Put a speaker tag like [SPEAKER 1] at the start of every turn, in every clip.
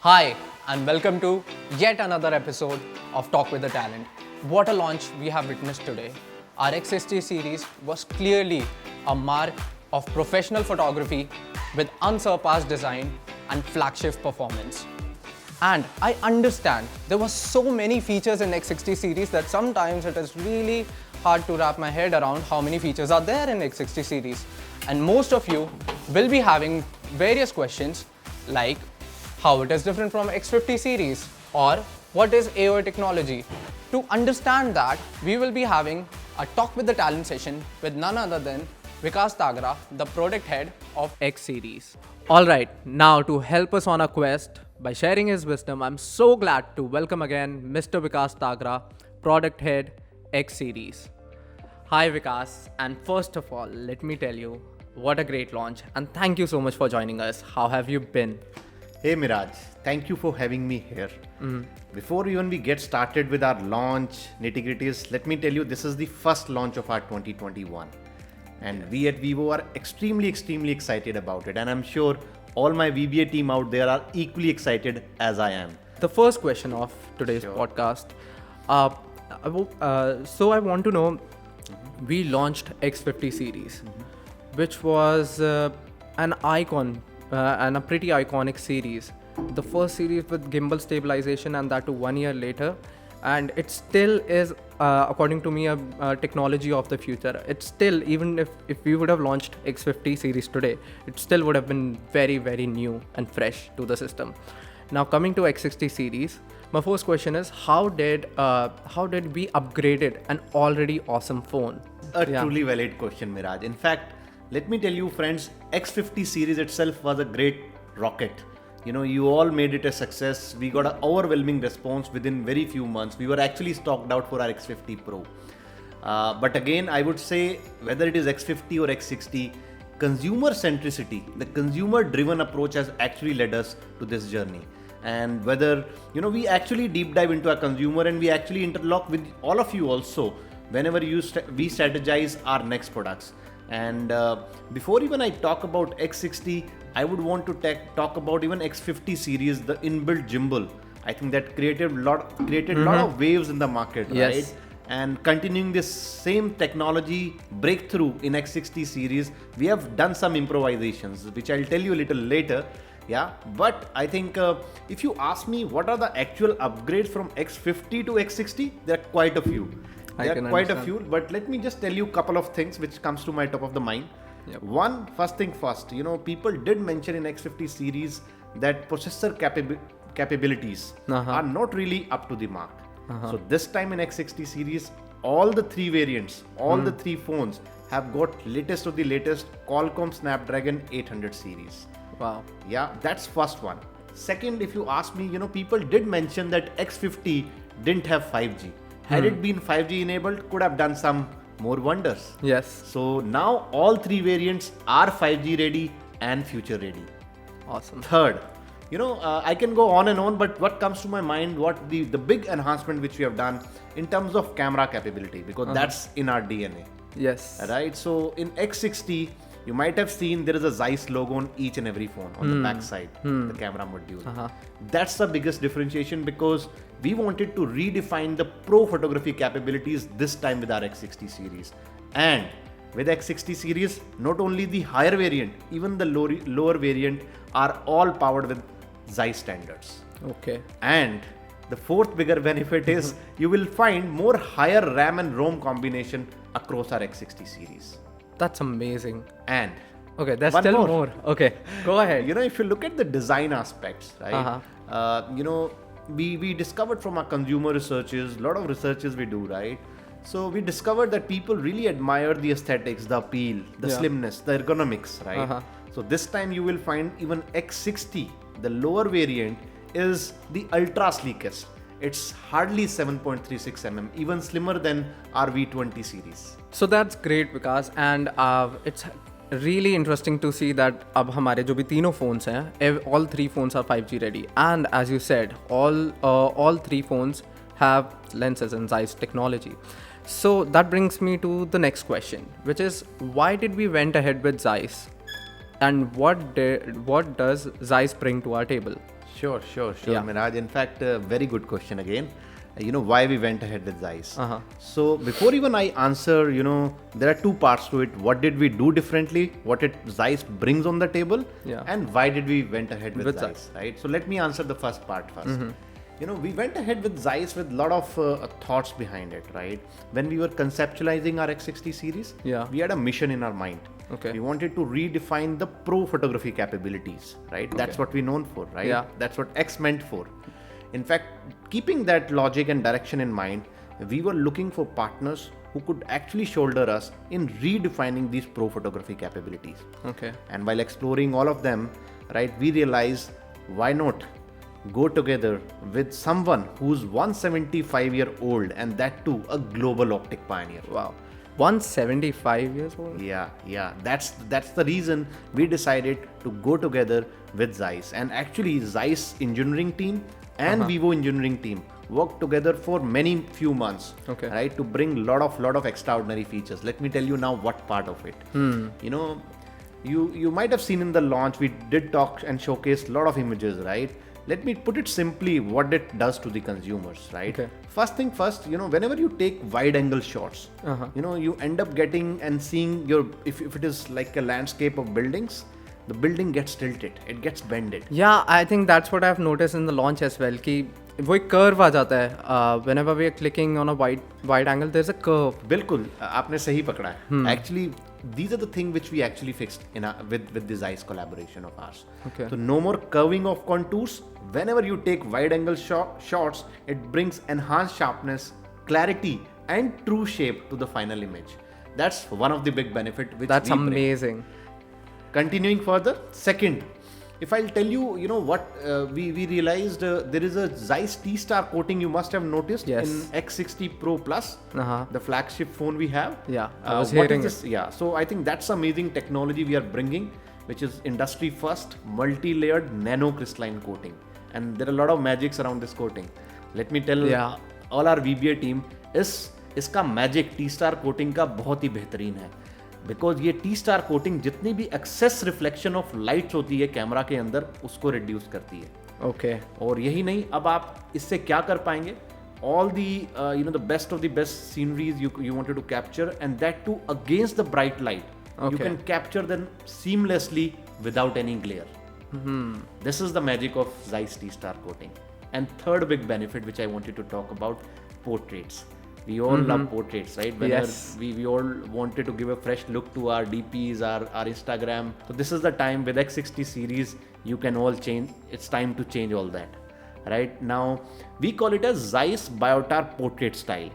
[SPEAKER 1] Hi, and welcome to yet another episode of Talk with the Talent. What a launch we have witnessed today. Our X60 series was clearly a mark of professional photography with unsurpassed design and flagship performance. And I understand there were so many features in X60 series that sometimes it is really hard to wrap my head around how many features are there in X60 series. And most of you will be having various questions like how it is different from X50 series or what is AOA technology. To understand that, we will be having a Talk with the Talent session with none other than Vikas Tagra, the product head of X series. Alright, now to help us on our quest by sharing his wisdom, I'm so glad to welcome again Mr. Vikas Tagra, product head X series. Hi Vikas, and first of all, let me tell you, what a great launch, and thank you so much for joining us. How have you been?
[SPEAKER 2] Hey Miraj, thank you for having me here. Before even we get started with our launch nitty-gritties, let me tell you this is the first launch of our 2021. And we at Vivo are extremely excited about it. And I'm sure all my VBA team out there are equally excited as I am.
[SPEAKER 1] The first question of today's podcast. So I want to know, we launched X50 series, which was an icon and a pretty iconic series. The first series with gimbal stabilization, and that too 1 year later. And it still is, according to me, a technology of the future. It's still, even if we would have launched X50 series today, it still would have been very, very new and fresh to the system. Now coming to X60 series, my first question is, how did we upgraded an already awesome phone?
[SPEAKER 2] Truly valid question, Miraj. In fact, let me tell you friends, X50 series itself was a great rocket. You know, you all made it a success. We got an overwhelming response within very few months. We were actually stocked out for our X50 Pro. But again, I would say whether it is X50 or X60, consumer centricity, the consumer driven approach has actually led us to this journey. And whether, we actually deep dive into our consumer and we actually interlock with all of you also whenever we strategize our next products. And before even I talk about X60, I would want to talk about even X50 series, the inbuilt gimbal. I think that created a lot of waves in the market,
[SPEAKER 1] yes.
[SPEAKER 2] Right? And continuing this same technology breakthrough in X60 series, we have done some improvisations, which I'll tell you a little later. Yeah, but I think if you ask me what are the actual upgrades from X50 to X60, there are quite a few. A few, but let me just tell you a couple of things which comes to my top of the mind. Yep. First thing first, people did mention in X50 series that processor capabilities are not really up to the mark. So this time in X60 series, all the three variants, the three phones have got latest of the latest Qualcomm Snapdragon 800 series.
[SPEAKER 1] Wow.
[SPEAKER 2] Yeah, that's first one. Second, if you ask me, people did mention that X50 didn't have 5G. Had it been 5G enabled, could have done some more wonders.
[SPEAKER 1] Yes.
[SPEAKER 2] So now all three variants are 5G ready and future ready.
[SPEAKER 1] Awesome.
[SPEAKER 2] Third, I can go on and on, but what comes to my mind, what the big enhancement which we have done in terms of camera capability, because that's in our DNA.
[SPEAKER 1] Yes.
[SPEAKER 2] Right. So in X60, you might have seen there is a Zeiss logo on each and every phone on the back side, the camera module. That's the biggest differentiation because we wanted to redefine the pro photography capabilities this time with our X60 series. And with X60 series, not only the higher variant, even the lower variant are all powered with Zeiss standards.
[SPEAKER 1] Okay.
[SPEAKER 2] And the fourth bigger benefit is you will find more higher RAM and ROM combination across our X60 series.
[SPEAKER 1] That's amazing.
[SPEAKER 2] And
[SPEAKER 1] okay, there's still more. Okay, go ahead.
[SPEAKER 2] If you look at the design aspects, right? We discovered from our consumer researches, a lot of researches we do, right? So we discovered that people really admire the aesthetics, the appeal, the slimness, the ergonomics, right? So this time you will find even X60, the lower variant, is the ultra sleekest. It's hardly 7.36 mm, even slimmer than our V20 series.
[SPEAKER 1] So that's great, Vikas, and it's really interesting to see that अब हमारे जो भी तीनों phones हैं, all three phones are 5G ready, and as you said, all three phones have lenses and Zeiss technology. So that brings me to the next question, which is why did we went ahead with Zeiss, and what does Zeiss bring to our table?
[SPEAKER 2] Sure,
[SPEAKER 1] Yeah.
[SPEAKER 2] Miraj. In fact, very good question again. Why we went ahead with Zeiss.
[SPEAKER 1] Uh-huh.
[SPEAKER 2] So before even I answer, there are two parts to it. What did we do differently? What Zeiss brings on the table?
[SPEAKER 1] Yeah.
[SPEAKER 2] And why did we went ahead with
[SPEAKER 1] With
[SPEAKER 2] Zeiss, right? So let me answer the first part first.
[SPEAKER 1] Mm-hmm.
[SPEAKER 2] We went ahead with Zeiss with a lot of thoughts behind it, right? When we were conceptualizing our X60 series,
[SPEAKER 1] Yeah.
[SPEAKER 2] we had a mission in our mind.
[SPEAKER 1] Okay.
[SPEAKER 2] We wanted to redefine the pro photography capabilities, right? That's what we're known for, right?
[SPEAKER 1] Yeah.
[SPEAKER 2] That's what X meant for. In fact, keeping that logic and direction in mind, we were looking for partners who could actually shoulder us in redefining these pro photography capabilities.
[SPEAKER 1] Okay.
[SPEAKER 2] And while exploring all of them, right, we realized why not go together with someone who's 175-year-old and that too a global optic pioneer.
[SPEAKER 1] Wow. 175 years old?
[SPEAKER 2] Yeah. That's the reason we decided to go together with Zeiss. And actually, Zeiss engineering team and Vivo engineering team worked together for few months,
[SPEAKER 1] Okay.
[SPEAKER 2] right, to bring lot of extraordinary features. Let me tell you now what part of it. You might have seen in the launch we did talk and showcase lot of images, right? Let me put it simply what it does to the consumers, right?
[SPEAKER 1] Okay.
[SPEAKER 2] First thing first, whenever you take wide angle shots, you end up getting and seeing if it is like a landscape of buildings, the building gets tilted, it gets bended.
[SPEAKER 1] Yeah, I think that's what I've noticed in the launch as well. कि वो एक curve आ जाता है. Whenever we are clicking on a wide angle, there's a curve.
[SPEAKER 2] बिल्कुल आपने सही पकड़ा है. Actually, these are the things which we actually fixed with the Zeiss collaboration of ours.
[SPEAKER 1] Okay.
[SPEAKER 2] So no more curving of contours. Whenever you take wide angle shots, it brings enhanced sharpness, clarity, and true shape to the final image. That's one of the big benefit which
[SPEAKER 1] That's
[SPEAKER 2] we bring.
[SPEAKER 1] amazing.
[SPEAKER 2] Continuing further, second, if I'll tell you, what we realized there is a Zeiss T-Star coating you must have noticed
[SPEAKER 1] Yes.
[SPEAKER 2] in X60 Pro Plus,
[SPEAKER 1] Uh-huh.
[SPEAKER 2] the flagship phone we have.
[SPEAKER 1] Yeah, I was
[SPEAKER 2] what
[SPEAKER 1] hearing
[SPEAKER 2] is this? Yeah, so I think that's amazing technology we are bringing, which is industry first multi-layered nano crystalline coating, and there are a lot of magics around this coating. Let me tell all our VBA team इसका magic T star coating का बहुत ही बेहतरीन है. Because ये T star coating जितनी भी access reflection of lights होती है कैमरा के अंदर उसको रिड्यूस करती है.
[SPEAKER 1] Okay.
[SPEAKER 2] और यही नहीं, अब आप इससे क्या कर पाएंगे, all the the best of the best sceneries you wanted to capture, and that too against the bright light. You
[SPEAKER 1] Okay.
[SPEAKER 2] can capture them seamlessly without any glare. This is the magic of Zeiss T-Star coating. And third big benefit which I wanted to talk about, portraits. We all love portraits, right? Whenever
[SPEAKER 1] Yes.
[SPEAKER 2] we all wanted to give a fresh look to our DPs, our Instagram. So this is the time with X60 series, you can all change. It's time to change all that, right? Now, we call it as Zeiss Biotar portrait style.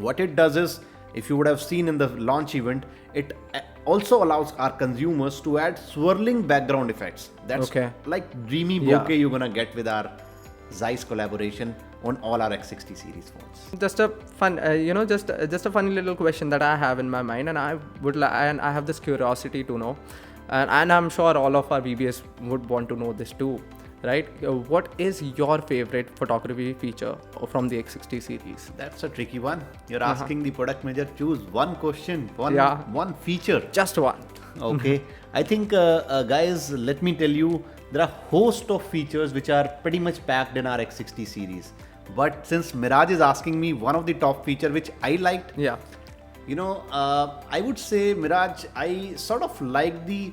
[SPEAKER 2] What it does is, if you would have seen in the launch event, it also allows our consumers to add swirling background effects. That's
[SPEAKER 1] Okay.
[SPEAKER 2] like dreamy
[SPEAKER 1] Yeah.
[SPEAKER 2] bokeh you're gonna get with our Zeiss collaboration on all our X60 series phones.
[SPEAKER 1] Just a fun, just a funny little question that I have in my mind, and and I have this curiosity to know, and I'm sure all of our VBS would want to know this too, right? What is your favorite photography feature from the X60 series?
[SPEAKER 2] That's a tricky one. You're asking the product manager choose one question, one feature.
[SPEAKER 1] Just one.
[SPEAKER 2] Okay. I think, guys, let me tell you, there are host of features which are pretty much packed in our X60 series. But since Miraj is asking me one of the top feature which I liked,
[SPEAKER 1] Yeah.
[SPEAKER 2] I would say, Miraj, I sort of like the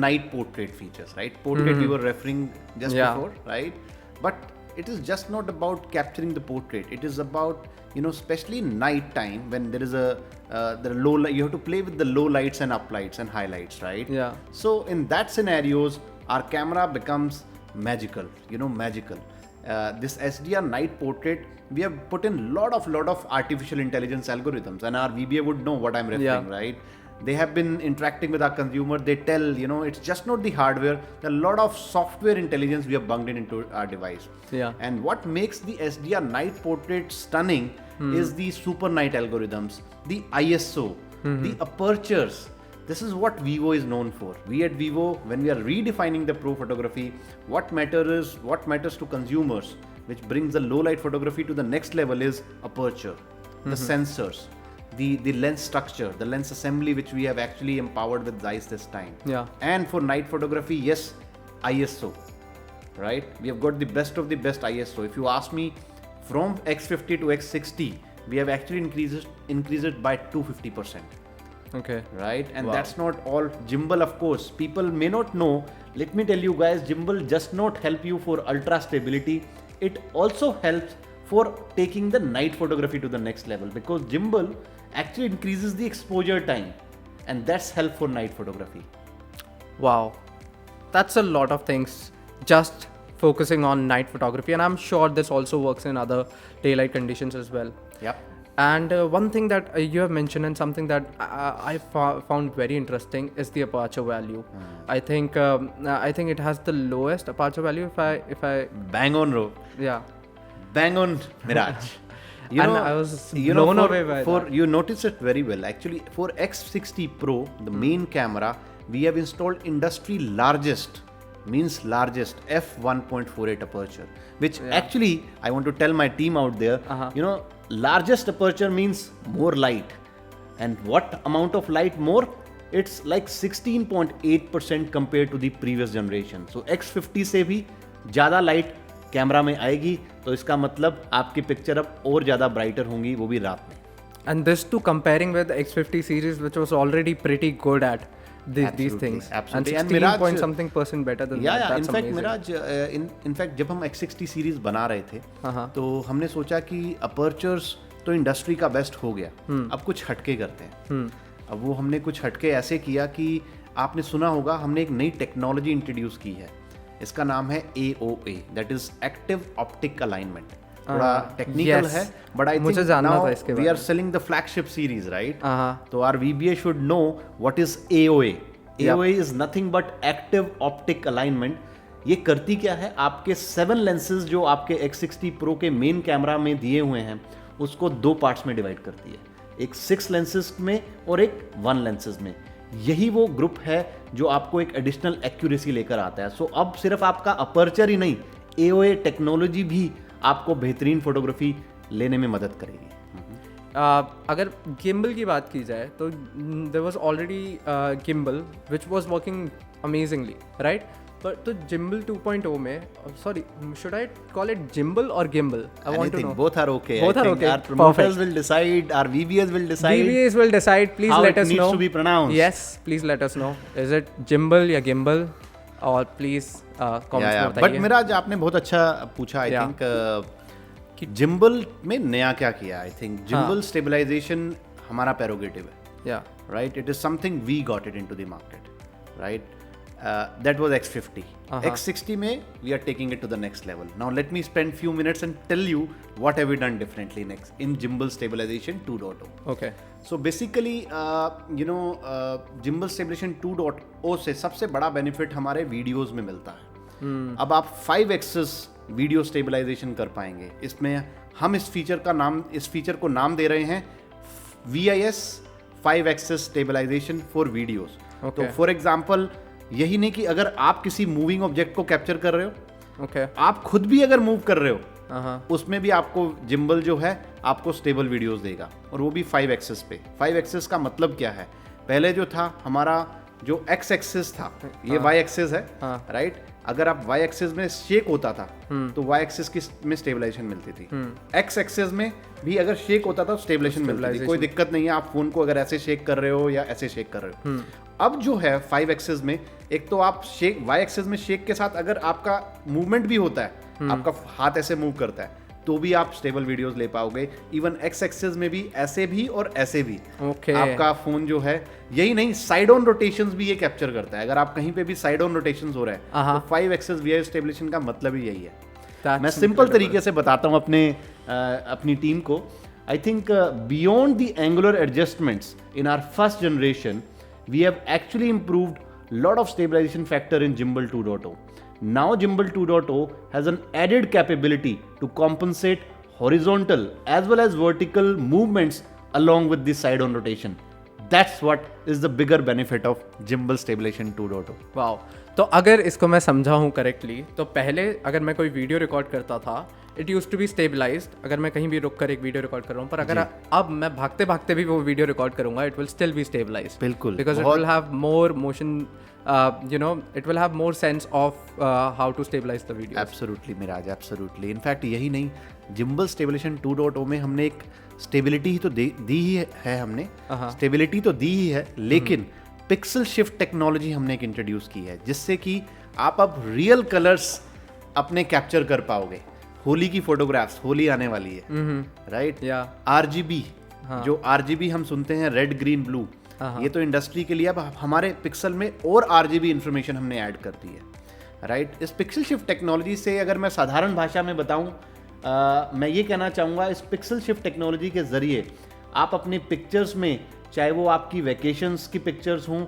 [SPEAKER 2] night portrait features, right? Portrait we were referring just before, right? But it is just not about capturing the portrait. It is about, especially night time when there is the low light, you have to play with the low lights and up lights and highlights, right?
[SPEAKER 1] Yeah.
[SPEAKER 2] So in that scenarios, our camera becomes magical, magical. This SDR night portrait, we have put in lot of artificial intelligence algorithms, and our VBA would know what I'm referring, right? They have been interacting with our consumer. They tell, it's just not the hardware. There are a lot of software intelligence we have bunged into our device.
[SPEAKER 1] Yeah.
[SPEAKER 2] And what makes the SDR night portrait stunning is the super night algorithms, the ISO, the apertures. This is what Vivo is known for. We at Vivo, when we are redefining the pro photography, what matters to consumers, which brings the low light photography to the next level, is aperture, the sensors, the lens structure, the lens assembly, which we have actually empowered with Zeiss this time.
[SPEAKER 1] Yeah.
[SPEAKER 2] And for night photography, yes, ISO. right? We have got the best of the best ISO. If you ask me, from X50 to X60, we have actually increased it by 250%.
[SPEAKER 1] Okay.
[SPEAKER 2] Right? And
[SPEAKER 1] Wow.
[SPEAKER 2] that's not all. Gimbal, of course, people may not know. Let me tell you guys, gimbal just not help you for ultra stability. It also helps for taking the night photography to the next level, because gimbal actually increases the exposure time, and that's help for night photography.
[SPEAKER 1] Wow, that's a lot of things just focusing on night photography, and I'm sure this also works in other daylight conditions as well.
[SPEAKER 2] Yep.
[SPEAKER 1] And one thing that you have mentioned, and something that I found very interesting, is the aperture value. I think it has the lowest aperture value. If I
[SPEAKER 2] Bang on, Ro.
[SPEAKER 1] yeah,
[SPEAKER 2] Bang on, Miraj.
[SPEAKER 1] And I was blown away by that.
[SPEAKER 2] You notice it very well. Actually, for X60 Pro, the main camera, we have installed industry largest f1.48 aperture, which actually I want to tell my team out there, largest aperture means more light. And what amount of light more? It's like 16.8% compared to the previous generation. So X50 से भी ज़्यादा light camera में आएगी, तो इसका मतलब आपकी picture अब और ज़्यादा ब्राइटर होंगी, वो भी रात में.
[SPEAKER 1] And this too comparing with the X50 series, which was already pretty good at these things.
[SPEAKER 2] Absolutely.
[SPEAKER 1] And 16 point something % better than that. That's
[SPEAKER 2] in fact,
[SPEAKER 1] amazing.
[SPEAKER 2] Miraj, in fact, जब हम X60 series बना रहे थे, तो हमने सोचा कि apertures तो इंडस्ट्री का बेस्ट हो गया, अब कुछ हटके करते हैं. अब वो हमने कुछ हटके ऐसे किया कि आपने सुना होगा, हमने एक नई टेक्नोलॉजी इंट्रोड्यूस की है. इसका नाम है AOA, that is active optic alignment. थोड़ा टेक्निकल है, बट आई
[SPEAKER 1] मुझे
[SPEAKER 2] थिंक
[SPEAKER 1] जानना
[SPEAKER 2] नाउ
[SPEAKER 1] था इसके
[SPEAKER 2] we are selling the flagship series, right? तो our VBA should know what is AOA. AOA is nothing but active optic alignment. ये करती क्या है, आपके 7 लेंसेज जो आपके X60 Pro के मेन कैमरा में दिए हुए हैं, उसको 2 पार्ट्स में डिवाइड करती है, एक 6 लेंसेज में और एक 1 लेंसेज में. यही वो ग्रुप है जो आपको एक एडिशनल एक्यूरेसी लेकर आता है. सो अब सिर्फ आपका अपर्चर ही नहीं, AOA टेक्नोलॉजी भी आपको बेहतरीन फोटोग्राफी लेने में मदद करेगी.
[SPEAKER 1] अगर गिम्बल की बात की जाए तो there was already gimbal which was working amazingly, right? But तो Gimbal 2.0 में, sorry, should I call it Gimbal or Gimbal? I want to know.
[SPEAKER 2] Both are okay.
[SPEAKER 1] Both
[SPEAKER 2] I
[SPEAKER 1] are
[SPEAKER 2] think
[SPEAKER 1] okay.
[SPEAKER 2] Our promoters
[SPEAKER 1] Perfect.
[SPEAKER 2] will decide. Our VBAs will decide.
[SPEAKER 1] VBAs will decide. Please
[SPEAKER 2] how
[SPEAKER 1] let
[SPEAKER 2] it
[SPEAKER 1] us
[SPEAKER 2] needs
[SPEAKER 1] know.
[SPEAKER 2] to be pronounced.
[SPEAKER 1] Yes, please let us know. Is it Gimbal या Gimbal? Or please comments में बताइए.
[SPEAKER 2] But Miraj, आपने बहुत अच्छा पूछा. I think कि Gimbal में नया क्या किया? I think Gimbal stabilization हमारा prerogative है.
[SPEAKER 1] Yeah.
[SPEAKER 2] Right. It is something we got it into the market. Right. That was X50. X60 में we are taking it to the next level. Now let me spend few minutes and tell you what have we done differently next in Gimbal Stabilization 2.0.
[SPEAKER 1] Okay.
[SPEAKER 2] So basically, Gimbal Stabilization 2.0 से सबसे बड़ा benefit हमारे videos में मिलता है. अब आप 5 axis video stabilization कर पाएंगे. इसमें हम इस फीचर को नाम दे रहे हैं VIS 5 axis stabilisation for videos. तो फॉर एग्जांपल, यही नहीं कि अगर आप किसी मूविंग ऑब्जेक्ट को कैप्चर कर रहे हो, आप खुद भी अगर मूव कर रहे हो, उसमें भी आपको जिम्बल जो है आपको स्टेबल वीडियोस देगा, और वो भी 5 एक्सिस पे. 5 एक्सिस का मतलब क्या है? पहले जो था हमारा जो X एक्सिस था, ये Y एक्सिस है, राइट? अगर आप Y एक्सिस में शेक होता था तो Y एक्सिस की में स्टेबलाइजेशन मिलती थी. X एक्सिस में भी अगर शेक होता था तो स्टेबलाइजेशन मिलती थी. कोई दिक्कत नहीं है, आप फोन को अगर ऐसे शेक कर रहे हो या ऐसे शेक कर रहे हो. अब जो है 5 एक्सिस में, एक तो आप शेक Y एक्सिस में शेक के साथ अगर आपका मूवमेंट भी होता है, आपका हाथ ऐसे मूव करता है, तो भी आप स्टेबल वीडियोस ले पाओगे. इवन X एक्सिस में भी ऐसे भी और ऐसे भी. आपका फोन जो है, यही नहीं, साइड ऑन रोटेशंस भी ये कैप्चर करता है. अगर आप कहीं पे भी साइड ऑन रोटेशंस हो रहा है, तो 5 एक्सिस VIS स्टेबलाइजेशन का मतलब ही यही है. मैं सिंपल तरीके से बताता हूँ अपनी टीम को. I think beyond the angular adjustments in our first generation, we have actually improved lot of stabilization factor in Gimbal 2.0. Now Gimbal 2.0 has an added capability to compensate horizontal as well as vertical movements along with the side on rotation. That's what is the bigger benefit of Gimbal Stabilization 2.0.
[SPEAKER 1] Wow. तो अगर इसको मैं समझा हूँ correctly, तो पहले अगर मैं कोई वीडियो रिकॉर्ड करता था, it use to be stabilised, अगर मैं कहीं भी रुक कर एक वीडियो रिकॉर्ड कर रहा हूँ, पर अगर अब मैं भागते भागते भी वो वीडियो रिकॉर्ड करूंगा, it will still be stabilised,
[SPEAKER 2] बिल्कुल,
[SPEAKER 1] because it will have more motion, it will have more sense of how to stabilize the video.
[SPEAKER 2] Absolutely Miraj, absolutely. In fact यही नहीं, जिम्बल स्टेबलाइजेशन 2.0 में हमने एक स्टेबिलिटी ही तो दी ही है, हमने स्टेबिलिटी तो दी ही है, लेकिन पिक्सल शिफ्ट टेक्नोलॉजी हमने एक इंट्रोड्यूस की है, जिससे कि आप अब रियल कलर्स अपने कैप्चर कर पाओगे। होली की फोटोग्राफ्स, होली आने वाली है, राइट? आरजीबी, जो आरजीबी हम सुनते हैं, रेड ग्रीन ब्लू, ये तो इंडस्ट्री के लिए अब हमारे पिक्सल में और आरजीबी इंफॉर्मेशन हमने ऐड कर दी है, राइट? इस पिक्सल शिफ्ट टेक्नोलॉजी से अगर मैं साधारण भाषा में बताऊं, मैं ये कहना चाहूँगा, इस पिक्सल शिफ्ट टेक्नोलॉजी के ज़रिए आप अपने पिक्चर्स में, चाहे वो आपकी वैकेशंस की पिक्चर्स हों,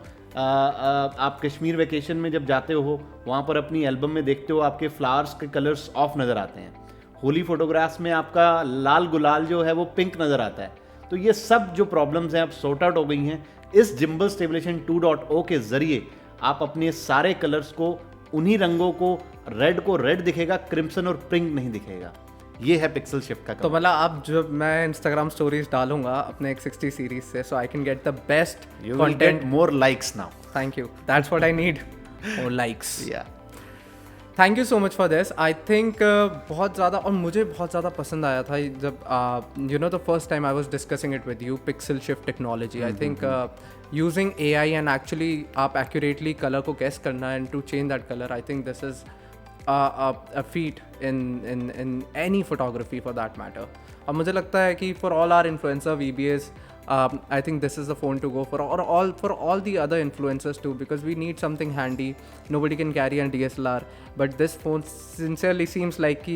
[SPEAKER 2] आप कश्मीर वैकेशन में जब जाते हो, वहाँ पर अपनी एल्बम में देखते हो आपके फ्लावर्स के कलर्स ऑफ नज़र आते हैं। होली फोटोग्राफ्स में आपका लाल गुलाल जो है वो पिंक नज़र आता है। तो ये सब जो प्रॉब्लम्स हैं अब सॉर्ट आउट हो गई हैं। इस जिम्बल स्टेबलाइजेशन 2.0 के ज़रिए आप अपने सारे कलर्स को, उन्हीं रंगों को रेड दिखेगा, क्रिम्सन और पिंक नहीं दिखेगा। ये है पिक्सल शिफ्ट का।
[SPEAKER 1] तो मतलब अब जब मैं इंस्टाग्राम स्टोरीज डालूंगा अपने X60 सीरीज से, so I can get the best content,
[SPEAKER 2] more likes now.
[SPEAKER 1] Thank you, that's what I need, more likes.
[SPEAKER 2] या
[SPEAKER 1] thank you so much for this. I think बहुत ज़्यादा, और मुझे बहुत ज़्यादा पसंद आया था जब you know the first time I was discussing it with you, pixel shift technology. I think using AI and actually आप एक्यूरेटली कलर को गेस करना and to change that colour, I think this is a feat in any photography for that matter. और मुझे लगता है कि for all our influencer VBAs, I think this is the phone to go for, or all the other influencers too, because we need something handy. Nobody can carry a DSLR, but this phone sincerely seems like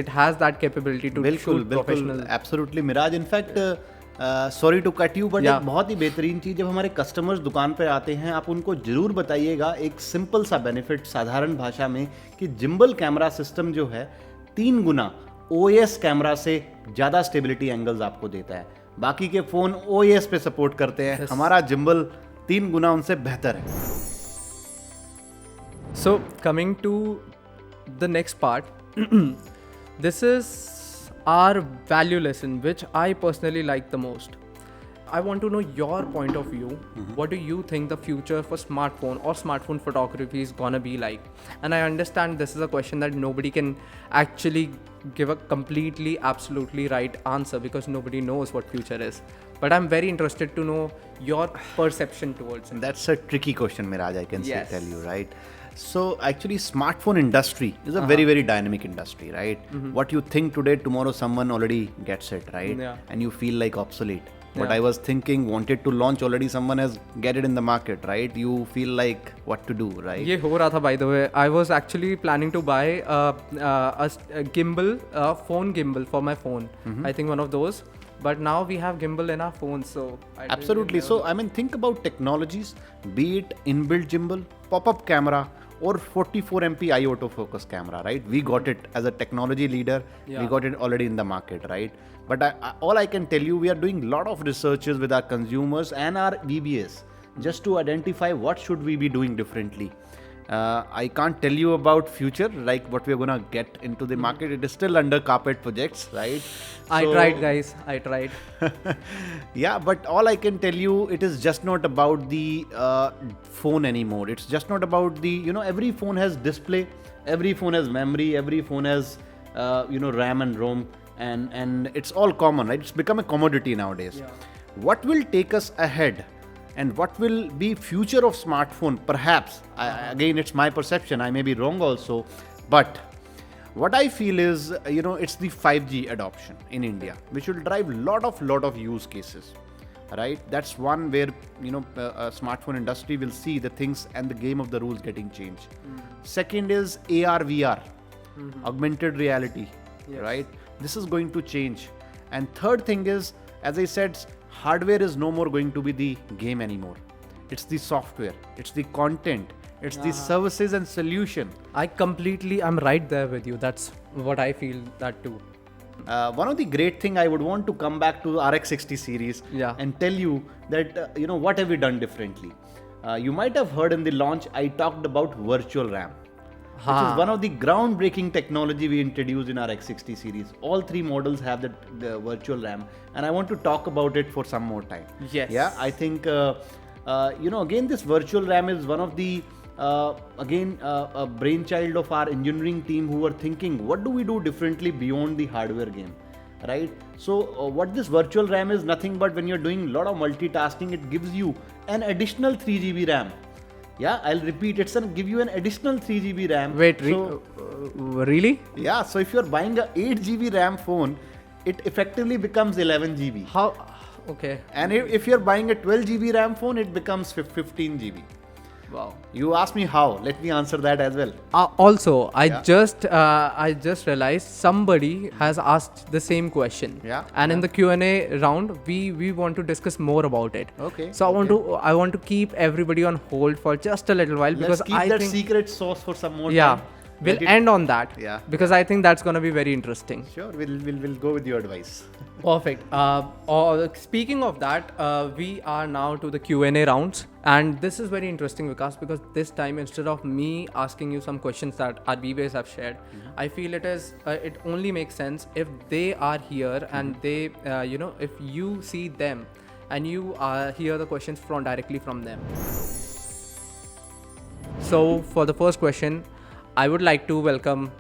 [SPEAKER 1] it has that capability to shoot professional.
[SPEAKER 2] Absolutely, Miraj. In fact, sorry to cut you, but एक बहुत ही बेहतरीन चीज़, जब हमारे customers दुकान पर आते हैं, आप उनको ज़रूर बताइएगा एक सिंपल सा बेनिफिट साधारण भाषा में, कि जिम्बल कैमरा सिस्टम जो है 3 गुना OIS कैमरा से ज़्यादा स्टेबिलिटी एंगल्स आपको देता है। बाकी के फ़ोन OIS पे सपोर्ट करते हैं, हमारा जिम्बल 3 गुना उनसे बेहतर है।
[SPEAKER 1] So coming to the next part, this is our value lesson, which I personally like the most. I want to know your point of view. What do you think the future for smartphone or smartphone photography is gonna be like? And I understand this is a question that nobody can actually give a completely, absolutely right answer, because nobody knows what future is. But I'm very interested to know your perception towards it.
[SPEAKER 2] That's a tricky question, Miraj, I can tell you, right? So actually smartphone industry is a very, very dynamic industry, right? What you think today, tomorrow someone already gets it, right? And you feel like obsolete. What I was thinking, wanted to launch, already someone has get it in the market, right? You feel like what to do, right?
[SPEAKER 1] ये हो रहा था, by the way. I was actually planning to buy a gimbal, phone gimbal for my phone. I think one of those. But now we have gimbal in our phones, so
[SPEAKER 2] absolutely. So I mean, think about technologies, be it inbuilt gimbal, pop-up camera, or 44 MP eye autofocus camera, right? We got it as a technology leader. We got it already in the market, right? But all I can tell you, we are doing a lot of researches with our consumers and our VBAs just to identify what should we be doing differently. I can't tell you about future, like what we're gonna get into the market. It is still under carpet projects, right?
[SPEAKER 1] I tried, guys. I tried.
[SPEAKER 2] Yeah, but all I can tell you, it is just not about the phone anymore. It's just not about the, you know, every phone has display, every phone has memory, every phone has, RAM and ROM, and it's all common, right? It's become a commodity nowadays. What will take us ahead? And what will be future of smartphone? Perhaps, again, it's my perception. I may be wrong also, but what I feel is, it's the 5G adoption in India, which will drive lot of use cases, right? That's one where a smartphone industry will see the things and the game of the rules getting changed. Second is AR VR, augmented reality, right? This is going to change. And third thing is, as I said, hardware is no more going to be the game anymore. It's the software, it's the content, it's the services and solution.
[SPEAKER 1] I'm right there with you. That's what I feel that too.
[SPEAKER 2] One of the great thing, I would want to come back to RX60 series and tell you that, what have we done differently? you might have heard in the launch, I talked about virtual RAM, which is one of the groundbreaking technology we introduced in our X60 series. All three models have the virtual RAM, and I want to talk about it for some more time.
[SPEAKER 1] Yes.
[SPEAKER 2] Yeah, I think again, this virtual RAM is one of the a brainchild of our engineering team who were thinking, what do we do differently beyond the hardware game, right? So what this virtual RAM is nothing but when you're doing a lot of multitasking, it gives you an additional 3 GB RAM. Yeah, I'll repeat, give you an additional 3 GB RAM.
[SPEAKER 1] Wait, really?
[SPEAKER 2] Yeah, so if you're buying a 8 GB RAM phone, it effectively becomes 11 GB.
[SPEAKER 1] How? Okay.
[SPEAKER 2] And if you're buying a 12 GB RAM phone, it becomes 15 GB.
[SPEAKER 1] Wow.
[SPEAKER 2] You asked me how. Let me answer that as well.
[SPEAKER 1] Also, I just realized somebody has asked the same question.
[SPEAKER 2] Yeah.
[SPEAKER 1] And in the Q&A round, we want to discuss more about it.
[SPEAKER 2] Okay.
[SPEAKER 1] So I want to keep everybody on hold for just a little while because
[SPEAKER 2] Let's keep
[SPEAKER 1] I
[SPEAKER 2] that
[SPEAKER 1] think
[SPEAKER 2] secret sauce for some more
[SPEAKER 1] yeah,
[SPEAKER 2] time.
[SPEAKER 1] we'll end on that.
[SPEAKER 2] Yeah.
[SPEAKER 1] Because I think that's gonna be very interesting.
[SPEAKER 2] Sure, we'll go with your advice.
[SPEAKER 1] Perfect. Speaking of that, we are now to the Q&A rounds, and this is very interesting, Vikas, because this time instead of me asking you some questions that our VBAs have shared, I feel it only makes sense if they are here and they, if you see them and you hear the questions directly from them. So for the first question, I would like to welcome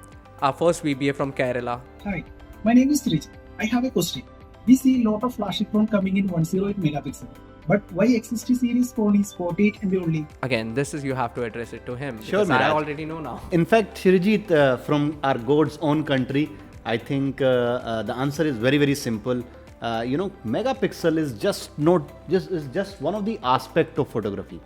[SPEAKER 1] our first VBA from Kerala.
[SPEAKER 3] Hi, my name is Rich. I have a question. We see a lot of flagship phone coming in 108 megapixel. But why X60 series phone is 48 MB only?
[SPEAKER 1] Again, you have to address it to him.
[SPEAKER 2] Sure,
[SPEAKER 1] because I
[SPEAKER 2] Miraj.
[SPEAKER 1] already know now.
[SPEAKER 2] In fact, Shirijit, from our God's own country, I think the answer is very, very simple. Megapixel is just one of the aspect of photography,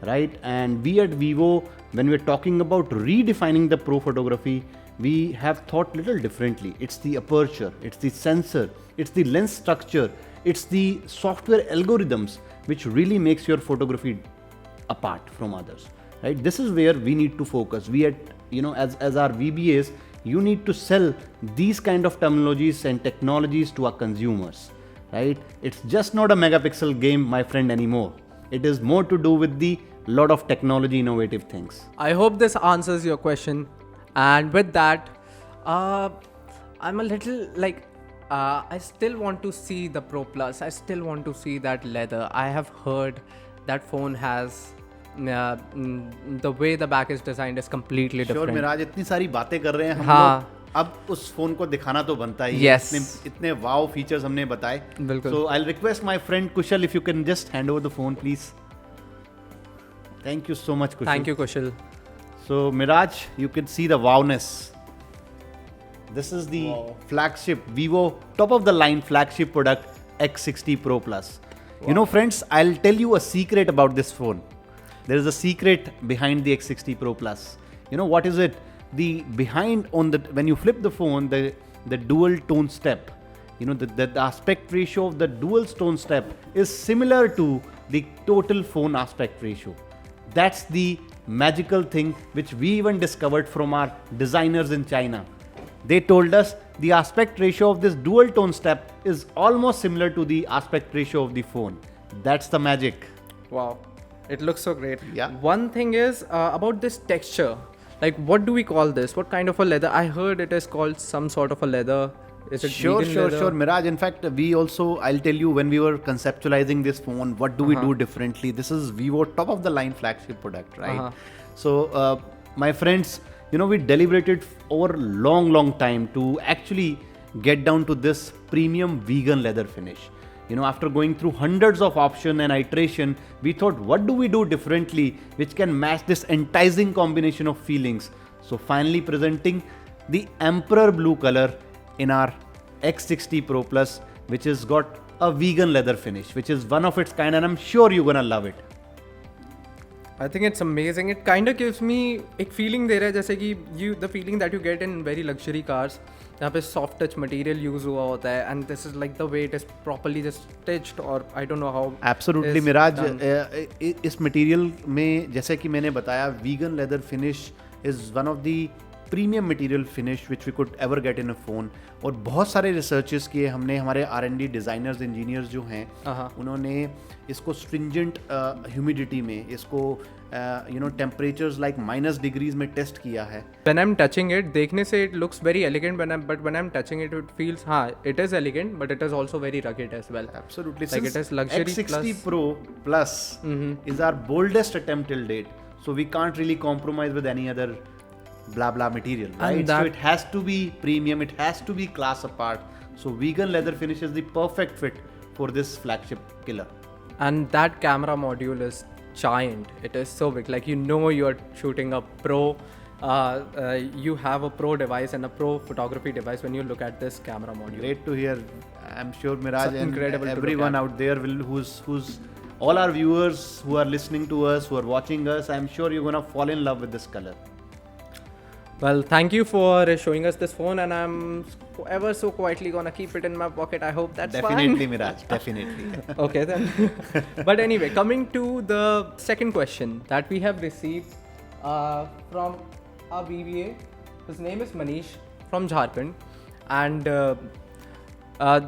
[SPEAKER 2] right? And we at Vivo, when we're talking about redefining the pro photography, we have thought little differently. It's the aperture, it's the sensor, it's the lens structure, it's the software algorithms which really makes your photography apart from others, right? This is where we need to focus. We as our VBAs, you need to sell these kind of terminologies and technologies to our consumers, right? It's just not a megapixel game, my friend, anymore. It is more to do with the lot of technology innovative things.
[SPEAKER 1] I hope this answers your question. And with that, I'm a little I still want to see the Pro Plus. I still want to see that leather. I have heard that phone has the way the back is designed is completely
[SPEAKER 2] Sure,
[SPEAKER 1] different.
[SPEAKER 2] Miraj इतनी सारी बातें कर रहे हैं हम
[SPEAKER 1] हाँ.
[SPEAKER 2] लोग, अब उस फोन को दिखाना तो बनता ही
[SPEAKER 1] Yes.
[SPEAKER 2] है. इतने वाव फीचर्स हमने बताए.
[SPEAKER 1] बिल्कुल.
[SPEAKER 2] So I'll request my friend Kushal if you can just hand over the phone, please. Thank you so much, Kushal.
[SPEAKER 1] Thank you, Kushal.
[SPEAKER 2] So Miraj, you can see the wowness. This is the flagship Vivo top of the line flagship product X60 Pro Plus. Wow. You know, friends, I'll tell you a secret about this phone. There is a secret behind the X60 Pro Plus. You know what is it? When you flip the phone, the dual tone step, the aspect ratio of the dual tone step is similar to the total phone aspect ratio. That's the magical thing which we even discovered from our designers in China. They told us the aspect ratio of this dual tone step is almost similar to the aspect ratio of the phone. That's the magic.
[SPEAKER 1] Wow. It looks so great.
[SPEAKER 2] Yeah.
[SPEAKER 1] One thing is about this texture. Like, what do we call this? What kind of a leather? I heard it is called some sort of a leather. Is it
[SPEAKER 2] Sure,
[SPEAKER 1] vegan leather?
[SPEAKER 2] Miraj. In fact, I'll tell you, when we were conceptualizing this phone, what do we do differently? This is Vivo top of the line flagship product, right? So, my friends, we deliberated over a long time to actually get down to this premium vegan leather finish. After going through hundreds of options and iteration, we thought, what do we do differently which can match this enticing combination of feelings? So finally presenting the Emperor Blue color in our X60 Pro Plus, which has got a vegan leather finish, which is one of its kind, and I'm sure you're gonna love it.
[SPEAKER 1] I think it's amazing. It kind of gives me a feeling there है जैसे कि the feeling that you get in very luxury cars जहाँ पे soft touch material use हुआ होता है, and this is like the way it is properly just stitched, or I don't know how.
[SPEAKER 2] Absolutely, Miraj. इस material में जैसे कि मैंने बताया, vegan leather finish is one of the premium material finish which we could ever get in a phone. और बहुत सारे researches किए हमने. हमारे R&D डिज़ाइनर्स इंजीनियर्स जो हैं उन्होंने इसको स्ट्रिंजेंट ह्यूमिडिटी में, इसको टेम्परेचर्स लाइक -डिग्रीज में टेस्ट किया है.
[SPEAKER 1] When I'm touching it, देखने से it looks very elegant, but when I'm touching it, it feels, it is elegant, but it is also very rugged as well.
[SPEAKER 2] Absolutely.
[SPEAKER 1] Like
[SPEAKER 2] Since
[SPEAKER 1] it is luxury
[SPEAKER 2] X60
[SPEAKER 1] plus.
[SPEAKER 2] Pro Plus is our boldest attempt till date, so we can't really compromise with any other blah blah material, right? So
[SPEAKER 1] that-
[SPEAKER 2] it has to be premium, it has to be class apart. So vegan leather finish is the perfect fit for this flagship killer.
[SPEAKER 1] And that camera module is giant. It is so big. Like, you know, you're shooting a pro. You have a pro device and a pro photography device when you look at this camera module.
[SPEAKER 2] Great to hear. I'm sure Miraj
[SPEAKER 1] It's
[SPEAKER 2] and
[SPEAKER 1] incredible to look
[SPEAKER 2] everyone
[SPEAKER 1] at.
[SPEAKER 2] out there who's all our viewers who are listening to us, who are watching us, I'm sure you're gonna fall in love with this color.
[SPEAKER 1] Well, thank you for showing us this phone, and I'm ever so quietly gonna keep it in my pocket. I hope that's
[SPEAKER 2] Definitely, Miraj. Definitely.
[SPEAKER 1] fine. Okay then. But anyway, coming to the second question that we have received from our VVA. His name is Manish from Jharkhand, and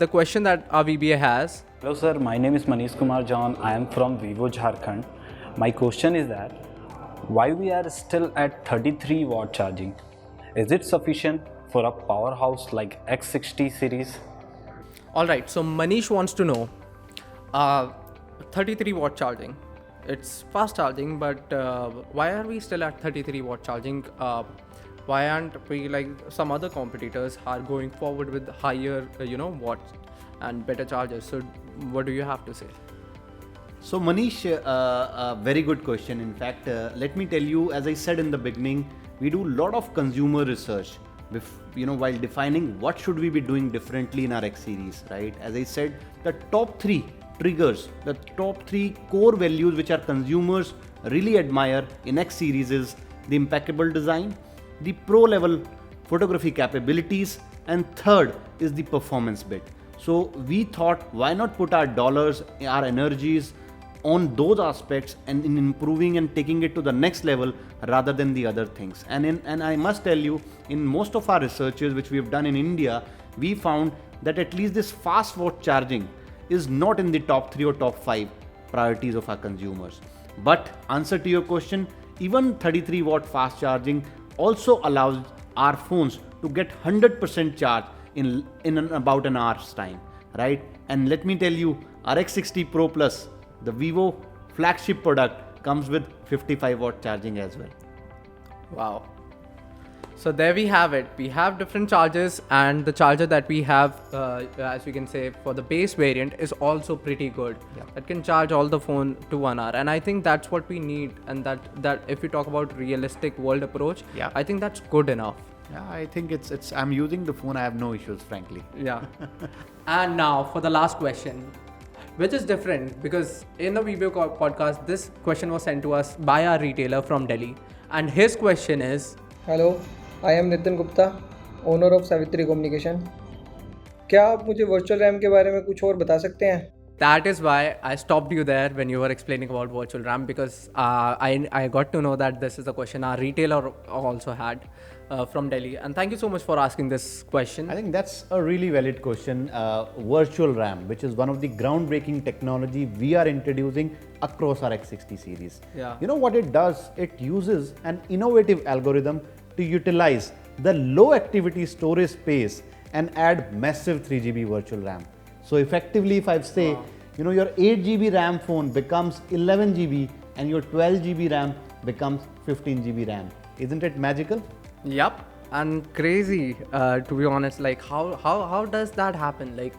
[SPEAKER 1] the question that our VBA has.
[SPEAKER 4] Hello sir, my name is Manish Kumar John. I am from Vivo Jharkhand. My question is that why we are still at 33 watt charging? Is it sufficient for a powerhouse like X60 series?
[SPEAKER 1] All right, so Manish wants to know 33 watt charging. It's fast charging, but why are we still at 33 watt charging? Why aren't we like some other competitors are going forward with higher, watts and better chargers? So, what do you have to say?
[SPEAKER 2] So Manish, a very good question. In fact, let me tell you, as I said in the beginning, we do a lot of consumer research, while defining what should we be doing differently in our X series, right? As I said, the top 3 triggers, the top 3 core values which our consumers really admire in X series is the impeccable design, the pro level photography capabilities, and third is the performance bit. So we thought, why not put our dollars, our energies on those aspects and in improving and taking it to the next level rather than the other things. And I must tell you, in most of our researches which we have done in India, we found that at least this fast watt charging is not in the top 3 or top 5 priorities of our consumers. But answer to your question, even 33 watt fast charging also allows our phones to get 100% charge in about an hour's time, right? And let me tell you, our X60 Pro Plus, the Vivo flagship product, comes with 55 watt charging as well.
[SPEAKER 1] Wow. So there we have it. We have different chargers, and the charger that we have, as we can say, for the base variant is also pretty good.
[SPEAKER 2] Yeah.
[SPEAKER 1] That can charge all the phone to 1 hour, and I think that's what we need. And that if we talk about realistic world approach,
[SPEAKER 2] Yeah.
[SPEAKER 1] I think that's good enough.
[SPEAKER 2] Yeah, I think it's I'm using the phone, I have no issues, frankly.
[SPEAKER 1] Yeah. And now for the last question, which is different because in the Vivio podcast, this question was sent to us by our retailer from Delhi, and his question is.
[SPEAKER 5] Hello, I am Nitin Gupta, owner of Savitri communication. क्या आप मुझे virtual RAM के बारे में कुछ और बता सकते हैं?
[SPEAKER 1] That is why I stopped you there when you were explaining about virtual RAM, because I got to know that this is a question our retailer also had from Delhi. And thank you so much for asking this question.
[SPEAKER 2] I think that's a really valid question. Virtual RAM, which is one of the groundbreaking technology we are introducing across our X60 series.
[SPEAKER 1] Yeah.
[SPEAKER 2] You know what it does? It uses an innovative algorithm to utilize the low activity storage space and add massive 3GB virtual RAM. So effectively, if I say, your 8GB RAM phone becomes 11GB and your 12GB RAM becomes 15GB RAM. Isn't it magical?
[SPEAKER 1] Yep. And crazy, to be honest. Like how does that happen? Like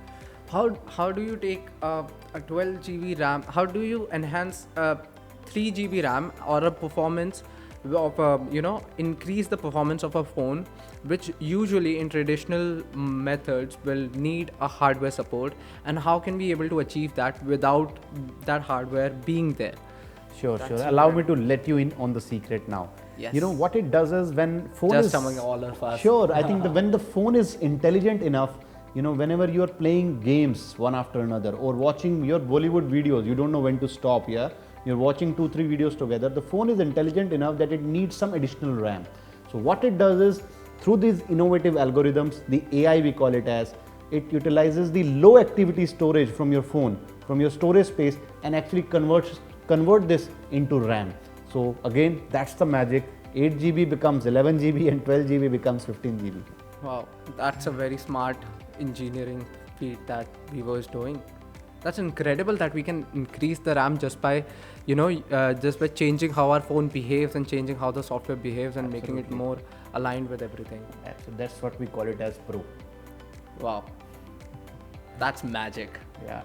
[SPEAKER 1] how do you take a 12GB RAM? How do you enhance 3GB RAM or a performance of increase the performance of a phone, which usually in traditional methods will need a hardware support, and how can we able to achieve that without that hardware being there?
[SPEAKER 2] Sure. Allow me to let you in on the secret now.
[SPEAKER 1] Yes.
[SPEAKER 2] You know what it does is when phone
[SPEAKER 1] Just
[SPEAKER 2] is
[SPEAKER 1] among all of us.
[SPEAKER 2] Sure, I think when the phone is intelligent enough, whenever you are playing games one after another or watching your Bollywood videos, you don't know when to stop. Yeah, you're watching 2-3 videos together. The phone is intelligent enough that it needs some additional RAM. So what it does is, through these innovative algorithms, the AI we call it as, it utilizes the low activity storage from your phone, from your storage space, and actually convert this into RAM. So again, that's the magic. 8 GB becomes 11 GB and 12 GB becomes 15 GB.
[SPEAKER 1] Wow, that's a very smart engineering feat that Vivo is doing. That's incredible that we can increase the RAM just by, just by changing how our phone behaves and changing how the software behaves and making it more aligned with everything.
[SPEAKER 2] So that's what we call it as Pro.
[SPEAKER 1] Wow, that's magic.
[SPEAKER 2] Yeah.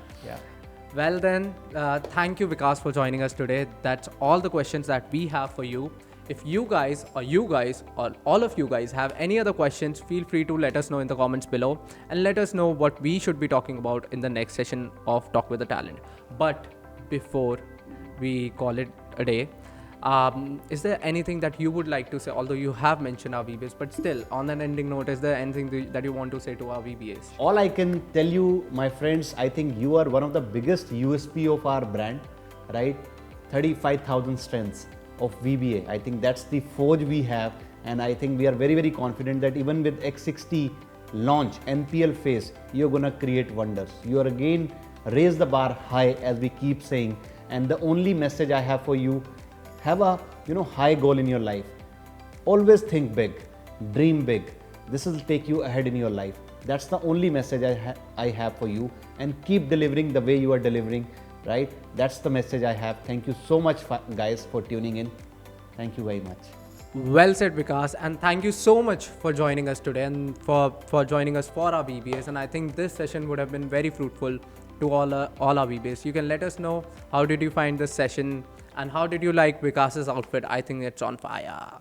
[SPEAKER 1] Well then, thank you Vikas for joining us today. That's all the questions that we have for you. If you guys or all of you guys have any other questions, feel free to let us know in the comments below and let us know what we should be talking about in the next session of Talk with the Talent. But before we call it a day, is there anything that you would like to say? Although you have mentioned our VBAs, but still on an ending note, is there anything that you want to say to our VBAs?
[SPEAKER 2] All I can tell you, my friends, I think you are one of the biggest USP of our brand, right? 35,000 strengths of VBA. I think that's the forge we have, and I think we are very, very confident that even with X60 launch, NPL phase, you're gonna create wonders. You are again raise the bar high, as we keep saying, and the only message I have for you, have a high goal in your life. Always think big, dream big. This will take you ahead in your life. That's the only message I have for you, and keep delivering the way you are delivering, right? That's the message I have. Thank you so much guys for tuning in. Thank you very much.
[SPEAKER 1] Well said, Vikas, and thank you so much for joining us today and for joining us for our VBAs. And I think this session would have been very fruitful to all our VBAs. You can let us know how did you find this session and how did you like Vikas's outfit. I think it's on fire.